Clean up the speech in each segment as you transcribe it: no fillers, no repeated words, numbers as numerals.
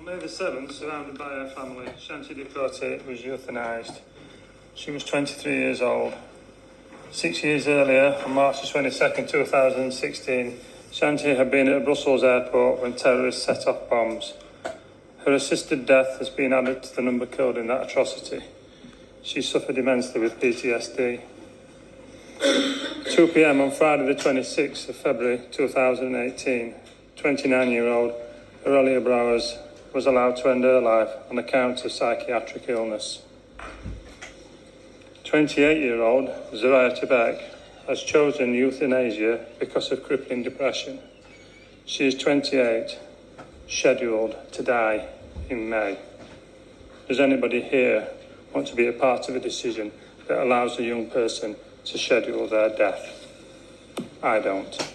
On May the 7th, surrounded by her family, Shanti Ducote was euthanised. She was 23 years old. 6 years earlier, on March the 22nd, 2016, Shanti had been at a Brussels airport when terrorists set off bombs. Her assisted death has been added to the number killed in that atrocity. She suffered immensely with PTSD. 2 p.m. on Friday the 26th of February 2018, 29-year-old Aurelia Brouwers was allowed to end her life on account of psychiatric illness. 28-year-old Zaraya Tebek has chosen euthanasia because of crippling depression. She is 28, scheduled to die in May. Does anybody here want to be a part of a decision that allows a young person to schedule their death? I don't.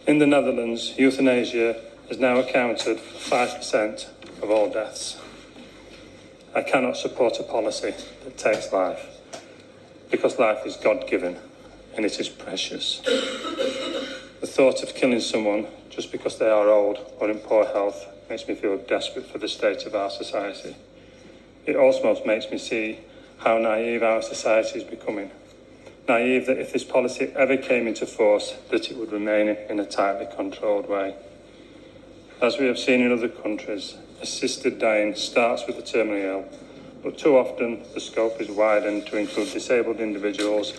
In the Netherlands, euthanasia has now accounted for 5% of all deaths. I cannot support a policy that takes life, because life is God-given and it is precious. The thought of killing someone just because they are old or in poor health makes me feel desperate for the state of our society. It almost makes me see how naive our society is becoming. Naive that if this policy ever came into force, that it would remain in a tightly controlled way. As we have seen in other countries, assisted dying starts with the terminally ill, but too often the scope is widened to include disabled individuals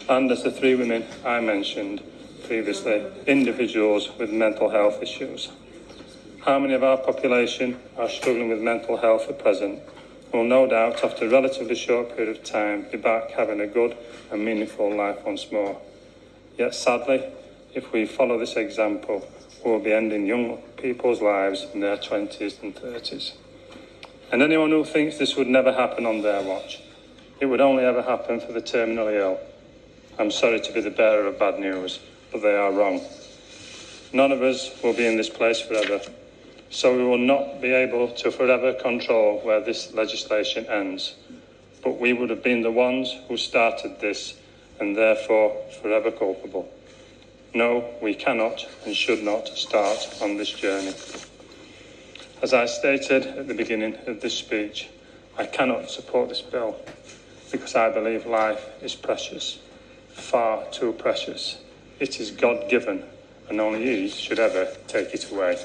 and, as the 3 women I mentioned previously, individuals with mental health issues. How many of our population are struggling with mental health at present will no doubt, after a relatively short period of time, be back having a good and meaningful life once more. Yet sadly, if we follow this example, we will be ending young people's lives in their 20s and 30s. And anyone who thinks this would never happen on their watch, it would only ever happen for the terminally ill. I'm sorry to be the bearer of bad news, but they are wrong. None of us will be in this place forever, so we will not be able to forever control where this legislation ends. But we would have been the ones who started this and therefore forever culpable. No, we cannot and should not start on this journey. As I stated at the beginning of this speech, I cannot support this bill because I believe life is precious, far too precious. It is God-given and only He should ever take it away.